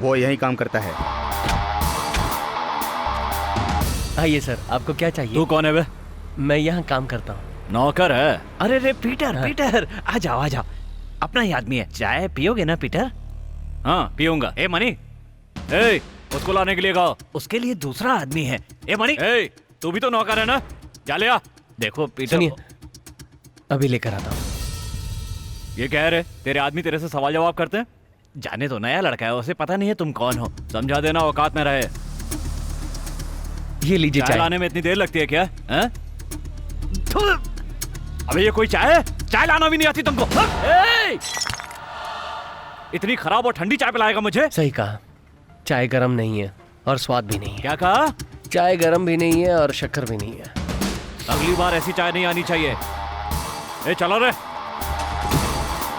वो यही काम करता है। आइए सर, आपको क्या चाहिए? तू कौन है बे? मैं यहाँ काम करता हूँ। नौकर है? अरे रे पीटर, पीटर आ जाओ आ जाओ, अपना ही आदमी है। चाय पियोगे ना पीटर? हाँ पीऊंगा। ए मनी, ए उसको लाने के लिए कहो। उसके लिए दूसरा आदमी है। ए मनी, ए तू भी तो नौकर है ना, जा ले आ। देखो पीटर, सुनिए, अभी लेकर आता हूँ। ये कह रहे तेरे आदमी तेरे से सवाल जवाब करते हैं? जाने तो नया लड़का है, उसे पता नहीं है तुम कौन हो। समझा देना, औकात में रहे। ये लीजिए चाय चाय। लाने में इतनी देर लगती है क्या? हैं? अबे ये कोई चाय है? चाय लाना भी नहीं आती तुमको? ए! इतनी खराब और ठंडी चाय पिलाएगा मुझे? सही कहा, चाय गरम नहीं है और स्वाद भी नहीं है। क्या कहा? चाय गरम भी नहीं है और शक्कर भी नहीं है। अगली बार ऐसी चाय नहीं आनी चाहिए। ए चलो रे।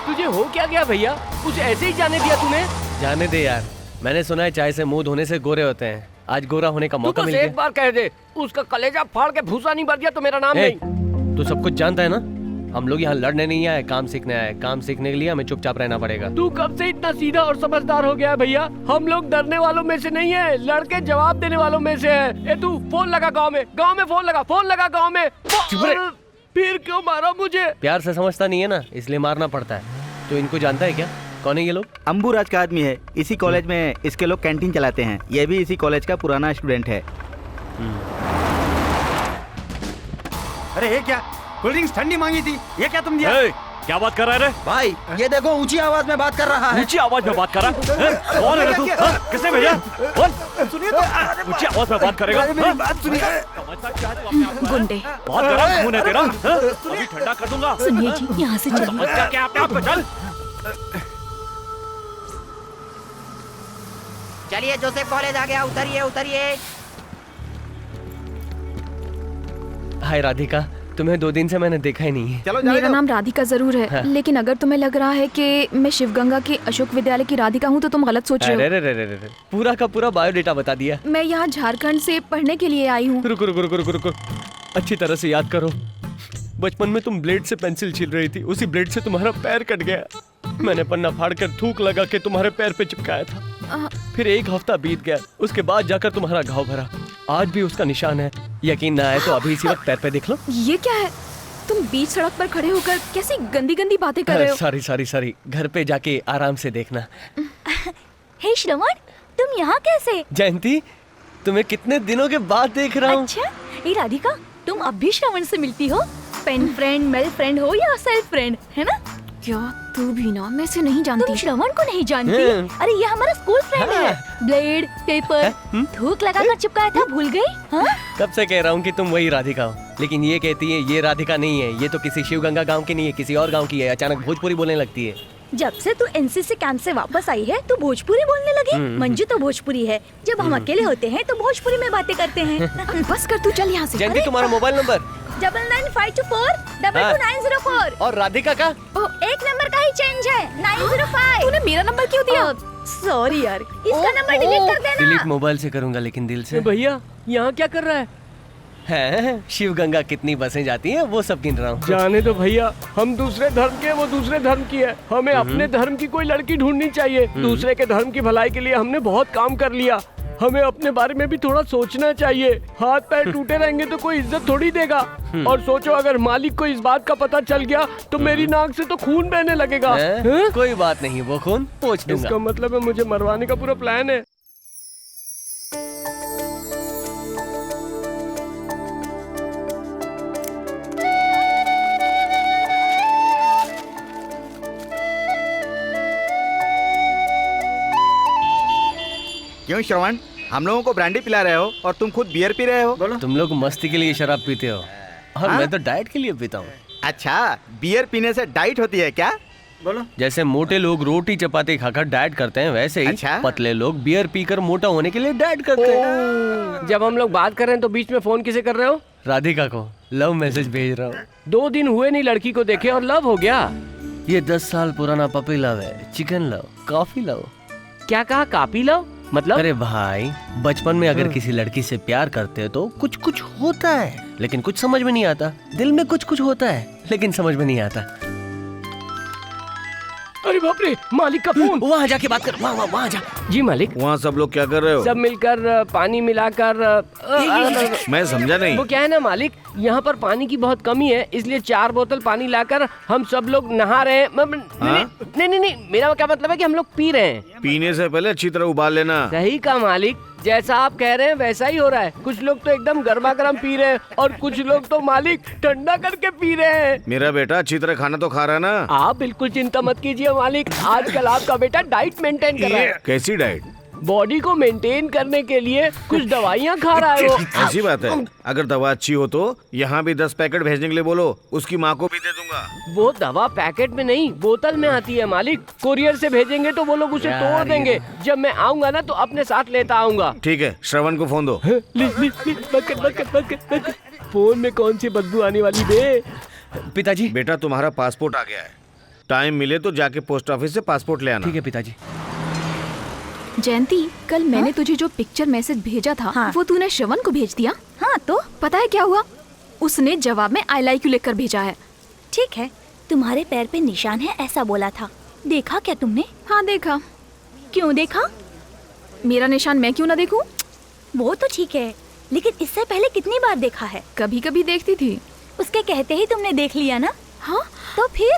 तुझे हो क्या गया भैया? कुछ ऐसे ही जाने दिया तूने? जाने दे यार, मैंने सुना है चाय से मुंह धोने से गोरे होते हैं। आज गोरा होने का मौका मिल गया। एक बार कह दे, उसका कलेजा फाड़ के भूसा नहीं भर दिया तो मेरा नाम नहीं। तू सब कुछ जानता है ना? हम लोग यहाँ लड़ने नहीं आए, काम सीखने आए। काम सीखने के लिए हमें चुपचाप रहना पड़ेगा। तू कब से इतना सीधा और समझदार हो गया है भैया? हम लोग डरने वालों में से नहीं है, लड़के जवाब देने वालों में से है। ए तू फोन लगा गांव में फोन लगा गांव में। चुप रहे। फिर क्यों मारा मुझे? प्यार से समझता नहीं है ना, इसलिए मारना पड़ता है। तो इनको जानता है क्या? कौन है ये लोग? अंबुराज का आदमी है। इसी कॉलेज में इसके लोग कैंटीन चलाते हैं। ये भी इसी कॉलेज का पुराना स्टूडेंट है। अरे ये क्या, कोल्ड ड्रिंक्स ठंडी मांगी थी, ये क्या तुम दिया? ए, क्या बात कर रहा है रे? भाई ये देखो, ऊंची आवाज में बात कर रहा है। ऊंची आवाज में बात कर रहा है? कौन है रे तू? हाँ? किसने भेजा? कौन? सुनिए तो, ऊंची आवाज में बात करेगा? मेरी बात सुनिए। समझता क्या है तू अपने आप को? गुंडे, बहुत गरम खून है तेरा। हाँ? अभी ठंडा कर दूंगा। सुनिए जी, यहाँ से चलिए। समझता क्या अपने आप को? चल। चलिए जोसेफ कॉलेज आ गया, उतरिए उतरिए। हाय राधिका, तुम्हें 2 दिन से मैंने देखा ही नहीं है। चलो मेरा नाम राधिका जरूर है, हाँ। लेकिन अगर तुम्हें लग रहा है कि मैं शिवगंगा के अशोक विद्यालय की राधिका हूँ तो तुम गलत सोच रहे अरे रे रे रे रे, पूरा का पूरा बायोडेटा बता दिया। हो। मैं यहाँ झारखंड से पढ़ने के लिए आई हूँ। रुको रुको रुको रुको रुको, अच्छी तरह से याद करो। बचपन में तुम ब्लेड से पेंसिल छील रही थी, उसी ब्लेड से तुम्हारा पैर कट गया। मैंने पन्ना फाड़कर थूक लगा के तुम्हारे पैर पे चिपकाया था। फिर 1 हफ्ता बीत गया, उसके बाद जाकर तुम्हारा घाव भरा। आज भी उसका निशान है। यकीन ना आए तो अभी इसी वक्त पैर पे देख लो। ये क्या है? तुम बीच सड़क पर खड़े होकर कैसी गंदी गंदी बातें कर रहे हो? सॉरी, घर पे जाके आराम से देखना। हे श्रवण, तुम यहाँ कैसे? जयंती, तुम्हें कितने दिनों के बाद देख रहा हूँ। अच्छा, ये राधिका, तुम अब भी श्रवण से मिलती हो? पेन फ्रेंड, मेल फ्रेंड हो या सेल्फ फ्रेंड, है ना? क्या तू भी ना? मैं से नहीं जानती। तुम श्रवण को नहीं जानती? अरे ये हमारा स्कूल फ्रेंड है। ब्लेड, पेपर, थूक लगाकर चिपकाया था, भूल गई? हाँ? कब से कह रहा हूँ कि तुम वही राधिका हो, लेकिन ये कहती है ये राधिका नहीं है, ये तो किसी शिवगंगा गांव की नहीं है, किसी और गांव की है। अचानक भोजपुरी बोलने लगती है। जब से तू एनसीसी कैंप से वापस आई है, तू भोजपुरी बोलने लगी। मंजू तो भोजपुरी है, जब हम अकेले होते हैं तो भोजपुरी में बातें करते हैं। बस कर, तू चल यहाँ से। जयंती, तुम्हारा मोबाइल नंबर? 9952422904। और राधिका का? एक नंबर का ही चेंज है, 905। तूने मेरा नंबर क्यों दिया? सॉरी यार, इसका नंबर डिलीट कर देना। डिलीट मोबाइल से करूंगा, लेकिन दिल से। भैया यहाँ क्या कर रहा है? शिवगंगा कितनी बसें जाती हैं वो सब गिन रहा हूँ। जाने दो भैया, हम दूसरे धर्म के, वो दूसरे धर्म की है। हमें अपने धर्म की कोई लड़की ढूंढनी चाहिए। दूसरे के धर्म की भलाई के लिए हमने बहुत काम कर लिया। हमें अपने बारे में भी थोड़ा सोचना चाहिए। हाथ पैर टूटे रहेंगे तो कोई इज्जत थोड़ी देगा। और सोचो, अगर मालिक को इस बात का पता चल गया तो मेरी नाक से तो खून बहने लगेगा। कोई बात नहीं, वो खून पोंछ दूंगा। इसका मतलब है मुझे मरवाने का पूरा प्लान है। क्यों श्रवण, हम लोगों को ब्रांडी पिला रहे हो और तुम खुद बियर पी रहे हो? बोलो। तुम लोग मस्ती के लिए शराब पीते हो और मैं तो डाइट के लिए पीता हूँ। अच्छा, बियर पीने से डाइट होती है क्या? बोलो। जैसे मोटे लोग रोटी चपाती खाकर डाइट करते हैं, वैसे ही अच्छा? पतले लोग बियर पीकर मोटा होने के लिए डाइट करते हैं। जब हम लोग बात कर रहे हैं तो बीच में फोन किसे कर रहे हो? राधिका को लव मैसेज भेज रहा हूँ। 2 दिन हुए नहीं लड़की को देखे और लव हो गया। ये 10 साल पुराना पपी लव है, चिकन लव, कॉफी लव। क्या कहा? कापी लव मतलब? अरे भाई, बचपन में अगर किसी लड़की से प्यार करते हो तो कुछ कुछ होता है, लेकिन कुछ समझ में नहीं आता। दिल में कुछ कुछ होता है, लेकिन समझ में नहीं आता। अरे बाप रे, मालिक का फोन। वहाँ जाके बात कर, वहाँ जा। जी मालिक। वहाँ सब लोग क्या कर रहे हो? सब मिलकर पानी मिलाकर मैं समझा नहीं। वो क्या है ना मालिक, यहाँ पर पानी की बहुत कमी है, इसलिए 4 बोतल पानी लाकर हम सब लोग नहा रहे हैं। नहीं, मेरा क्या मतलब है कि हम लोग पी रहे हैं। पीने से पहले अच्छी तरह उबाल लेना। सही कहा मालिक, जैसा आप कह रहे हैं वैसा ही हो रहा है। कुछ लोग तो एकदम गर्मा गर्म पी रहे हैं और कुछ लोग तो मालिक ठंडा करके पी रहे हैं। मेरा बेटा अच्छी तरह खाना तो खा रहा है ना? आप बिल्कुल चिंता मत कीजिए मालिक, आजकल आपका बेटा डाइट मेंटेन कर रहा है। कैसी डाइट? बॉडी को मेंटेन करने के लिए कुछ दवाइयाँ खा रहा है वो। ऐसी बात है, अगर दवा अच्छी हो तो यहाँ भी 10 पैकेट भेजने के लिए बोलो, उसकी माँ को भी दे दूंगा। वो दवा पैकेट में नहीं, बोतल में आती है मालिक। कोरियर से भेजेंगे तो वो लोग उसे तोड़ देंगे। जब मैं आऊंगा ना तो अपने साथ लेता आऊंगा। ठीक है, श्रवण को फोन दो। फोन में कौन सी बदबू आने वाली बे? पिताजी। बेटा तुम्हारा पासपोर्ट आ गया है, टाइम मिले तो जाके पोस्ट ऑफिस से पासपोर्ट ले आना। ठीक है पिताजी। जयंती, कल मैंने तुझे जो पिक्चर मैसेज भेजा था, वो तूने श्रवण को भेज दिया? हाँ तो पता है क्या हुआ? उसने जवाब में आई लाइक यू लिखकर भेजा है। ठीक है, तुम्हारे पैर पे निशान है ऐसा बोला था, देखा क्या तुमने? हाँ देखा। क्यों देखा? मेरा निशान मैं क्यों ना देखूं? वो तो ठीक है, लेकिन इससे पहले कितनी बार देखा है? कभी कभी देखती थी। उसके कहते ही तुमने देख लिया ना? हाँ तो फिर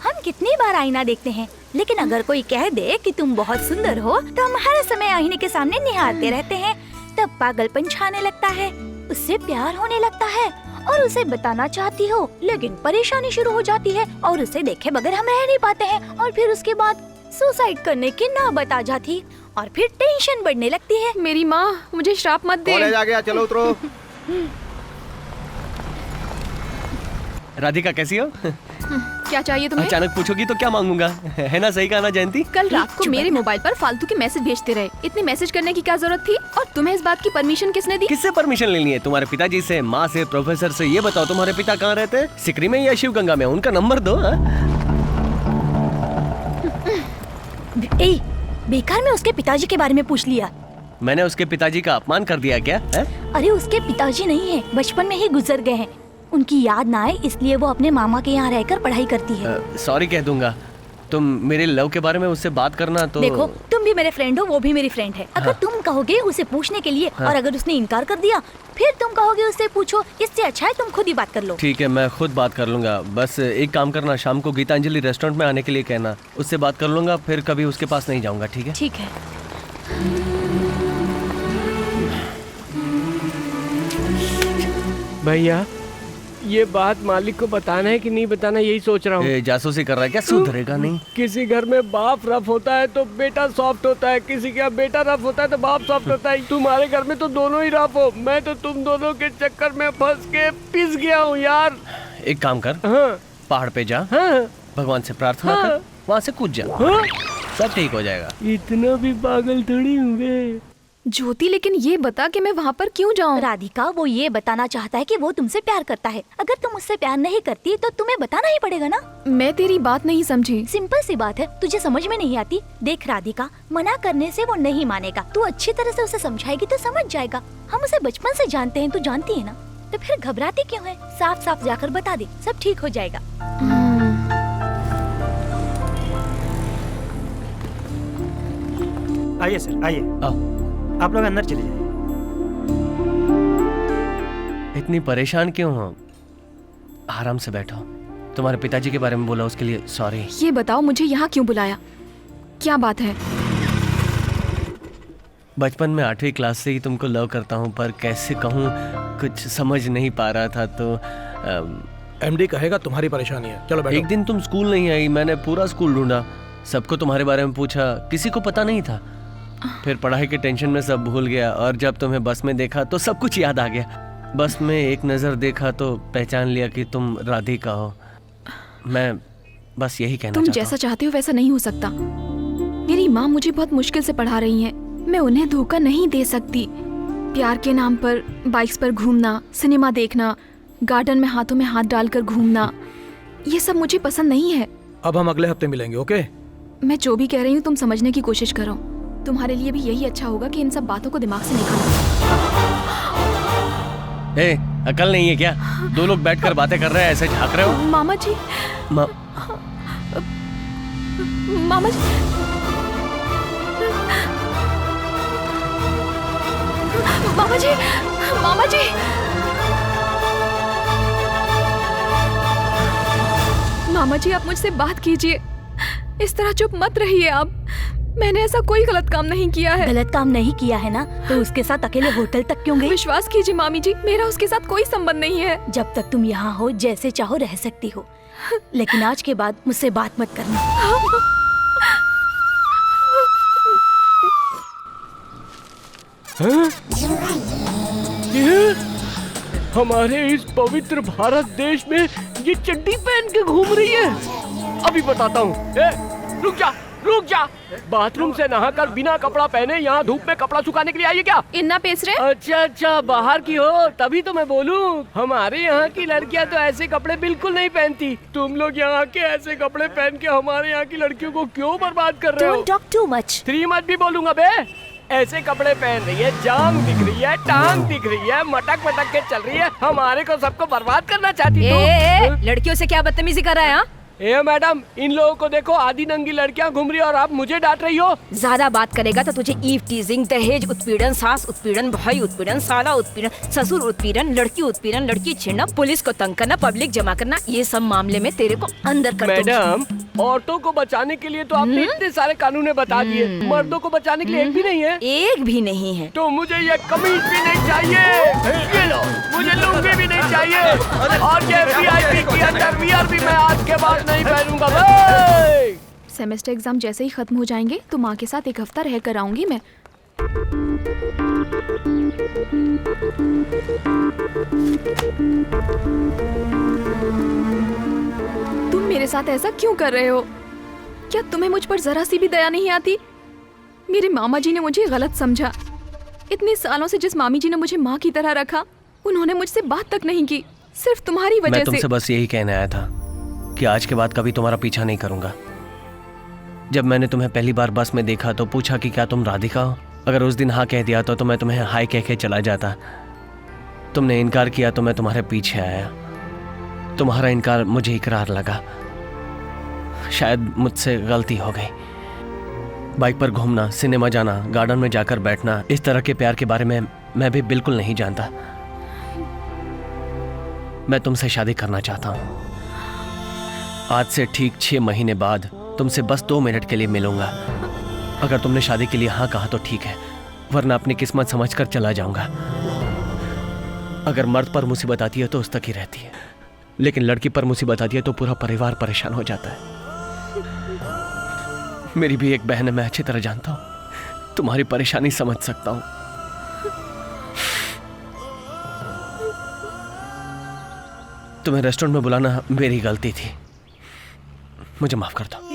हम कितनी बार आईना देखते हैं, लेकिन अगर कोई कह दे कि तुम बहुत सुंदर हो तो हम हर समय आईने के सामने निहारते रहते हैं। तब पागलपन छाने लगता है, उससे प्यार होने लगता है और उसे बताना चाहती हो, लेकिन परेशानी शुरू हो जाती है और उसे देखे बगैर हम रह नहीं पाते हैं। और फिर उसके बाद सुसाइड करने की नौबत आ जाती और फिर टेंशन बढ़ने लगती है। मेरी माँ, मुझे श्राप मत दे। कॉलेज आ गया, चलो उतरो। राधिका कैसी हो? क्या चाहिए तुम्हें? अचानक पूछोगी तो क्या मांगूंगा, है ना? सही कहा ना जयंती? कल रात को मेरे मोबाइल पर फालतू के मैसेज भेजते रहे, इतने मैसेज करने की क्या जरूरत थी? और तुम्हें इस बात की परमिशन किसने दी? किससे परमिशन लेनी है? तुम्हारे पिताजी से, माँ से, प्रोफेसर से? ये बताओ तुम्हारे पिता कहाँ रहते हैं? सिकरी में या शिवगंगा में? उनका नंबर दो। बेकार में उसके पिताजी के बारे में पूछ लिया। मैंने उसके पिताजी का अपमान कर दिया क्या है? अरे उसके पिताजी नहीं है, बचपन में ही गुजर गए हैं। उनकी याद ना आए इसलिए वो अपने मामा के यहाँ रहकर पढ़ाई करती है। सॉरी कह दूंगा। तुम मेरे लव के बारे में उससे बात करना तो। देखो, तुम भी मेरे फ्रेंड हो, वो भी मेरी फ्रेंड है। अगर तुम कहोगे उसे पूछने के लिए और अगर उसने इनकार कर दिया, फिर तुम कहोगे उससे पूछो, इससे अच्छा है तुम खुद ही बात कर लो। ठीक है, मैं खुद बात कर लूंगा। बस एक काम करना, शाम को गीतांजलि रेस्टोरेंट में आने के लिए कहना, उससे बात कर लूंगा, फिर कभी उसके पास नहीं जाऊंगा। ठीक है? ठीक है। भैया, ये बात मालिक को बताना है कि नहीं बताना, यही सोच रहा हूँ। जासूसी कर रहा है क्या? सुधरेगा नहीं। किसी घर में बाप रफ होता है तो बेटा सॉफ्ट होता है, किसी का बेटा रफ होता है तो बाप सॉफ्ट होता है। तुम्हारे घर में तो दोनों ही रफ हो। मैं तो तुम दोनों के चक्कर में फंस के पिस गया हूँ यार। एक काम कर, हाँ पहाड़ पे जा, हाँ भगवान से प्रार्थना कर, वहाँ से कूद जा, हाँ। सब ठीक हो जाएगा। इतना भी पागल थोड़ी हुए। ज्योति, लेकिन ये बता कि मैं वहाँ पर क्यों जाऊँ? राधिका, वो ये बताना चाहता है कि वो तुमसे प्यार करता है। अगर तुम उससे प्यार नहीं करती तो तुम्हें बताना ही पड़ेगा ना। मैं तेरी बात नहीं समझी। सिंपल सी बात है, तुझे समझ में नहीं आती? देख राधिका, मना करने से वो नहीं मानेगा। तू अच्छी तरह से उसे समझाएगी तो समझ जाएगा। हम उसे बचपन से जानते हैं, तू जानती है ना, तो फिर घबराती क्यों है? साफ साफ जाकर बता दे, सब ठीक हो जाएगा। आइए सर, आइए, आप लोग अंदर चले जाइए। इतनी परेशान क्यों हो? आराम से बैठो। तुम्हारे पिताजी के बारे में बोला, उसके लिए सॉरी। ये बताओ, मुझे यहाँ क्यों बुलाया? क्या बात है? बचपन में 8वीं क्लास से ही तुमको लव करता हूँ, पर कैसे कहूँ, कुछ समझ नहीं पा रहा था। तो एमडी कहेगा तुम्हारी परेशानी है। चलो बैठो। एक दिन तुम स्कूल नहीं आई, मैंने पूरा स्कूल ढूंढा, सबको तुम्हारे बारे में पूछा, किसी को पता नहीं था। फिर पढ़ाई के टेंशन में सब भूल गया और जब तुम्हें बस में देखा तो सब कुछ याद आ गया। बस में एक नज़र देखा तो पहचान लिया कि तुम राधिका हो। मैं बस यही कहना तुम चाहता जैसा चाहते हो वैसा नहीं हो सकता। मेरी माँ मुझे बहुत मुश्किल से पढ़ा रही हैं, मैं उन्हें धोखा नहीं दे सकती। प्यार के नाम पर बाइक्स पर घूमना, सिनेमा देखना, गार्डन में हाथों में हाथ डालकर घूमना, ये सब मुझे पसंद नहीं है। अब हम अगले हफ्ते मिलेंगे, ओके? मैं जो भी कह रही हूँ तुम समझने की कोशिश करो। तुम्हारे लिए भी यही अच्छा होगा कि इन सब बातों को दिमाग से निकालो। अकल नहीं है क्या? दो लोग बैठकर बातें कर रहे हैं, ऐसे झांक रहे हो? मामा जी। मामा जी, मामा जी, मामा जी, मामा जी, आप मुझसे बात कीजिए। इस तरह चुप मत रहिए आप। मैंने ऐसा कोई गलत काम नहीं किया है। गलत काम नहीं किया है ना, तो उसके साथ अकेले होटल तक क्यों गई? विश्वास कीजिए मामी जी, मेरा उसके साथ कोई संबंध नहीं है। जब तक तुम यहाँ हो जैसे चाहो रह सकती हो, लेकिन आज के बाद मुझसे बात मत करना। ये हमारे इस पवित्र भारत देश में ये चड्डी पहन के घूम रही है। अभी बताता हूँ। रुक जा, रुक जा। बाथरूम से नहाकर बिना कपड़ा पहने यहाँ धूप में कपड़ा सुखाने के लिए आई है क्या? इन्ना पेस रहे? अच्छा अच्छा, बाहर की हो तभी तो मैं बोलूँ। हमारे यहाँ की लड़कियाँ तो ऐसे कपड़े बिल्कुल नहीं पहनती। तुम लोग यहाँ के ऐसे कपड़े पहन के हमारे यहाँ की लड़कियों को क्यों बर्बाद कर रहे हो? Don't talk too much. 3 मत भी बोलूंगा बे। ऐसे कपड़े पहन रही है, जांग दिख रही है, टांग दिख रही है, मटक मटक के चल रही है, हमारे को सबको बर्बाद करना चाहती तू। लड़कियों से क्या बदतमीजी कर रहा है? ए मैडम, इन लोगों को देखो, आधी नंगी लड़कियां घूम रही है और आप मुझे डांट रही हो। ज्यादा बात करेगा तो तुझे ईव टीजिंग, दहेज उत्पीड़न, सास उत्पीड़न, भाई उत्पीड़न, साला उत्पीड़न, ससुर उत्पीड़न, लड़की छेड़ना, पुलिस को तंग करना, पब्लिक जमा करना, ये सब मामले में तेरे को अंदर कर दूंगी। मैडम, औरतों को बचाने के लिए तो आपने इतने सारे कानून बता दिए, मर्दों को बचाने के लिए एक भी नहीं है। एक भी नहीं है। तो मुझे ये कमीज भी नहीं चाहिए, ये लो, मुझे लुंगी भी नहीं चाहिए, और ये वीआईपी की अंडरवियर भी मैं आज के बाद नहीं पहनूंगा भाई। सेमेस्टर एग्जाम जैसे ही खत्म हो जाएंगे तो माँ के साथ एक हफ्ता रह कर आऊंगी मैं। तुम मेरे साथ ऐसा क्यों कर रहे हो? क्या तुम्हें मुझ पर जरा सी भी दया नहीं आती? मेरे मामा जी ने मुझे गलत समझा। इतने सालों से जिस मामी जी ने मुझे माँ की तरह रखा, उन्होंने मुझसे बात तक नहीं की, सिर्फ तुम्हारी वजह से। मैं तुमसे बस यही कहने आया था कि आज के बाद कभी तुम्हारा पीछा नहीं करूंगा। जब मैंने तुम्हें पहली बार बस में देखा तो पूछा कि क्या तुम राधिका हो। अगर उस दिन हाँ कह दिया तो मैं तुम्हें हाय कह के चला जाता। तुमने इनकार किया तो मैं तुम्हारे पीछे आया। तुम्हारा इनकार मुझे इकरार लगा। शायद मुझसे गलती हो गई। बाइक पर घूमना, सिनेमा जाना, गार्डन में जाकर बैठना, इस तरह के प्यार के बारे में मैं भी बिल्कुल नहीं जानता। मैं तुमसे शादी करना चाहता हूँ। आज से ठीक 6 महीने बाद तुमसे बस 2 मिनट के लिए मिलूंगा। अगर तुमने शादी के लिए हाँ कहा तो ठीक है, वरना अपनी किस्मत समझकर चला जाऊंगा। अगर मर्द पर मुसीबत आती है तो उस तक ही रहती है, लेकिन लड़की पर मुसीबत आती है तो पूरा परिवार परेशान हो जाता है। मेरी भी एक बहन है, मैं अच्छी तरह जानता हूं। तुम्हारी परेशानी समझ सकता हूं। तुम्हें रेस्टोरेंट में बुलाना मेरी गलती थी, मुझे माफ कर दो।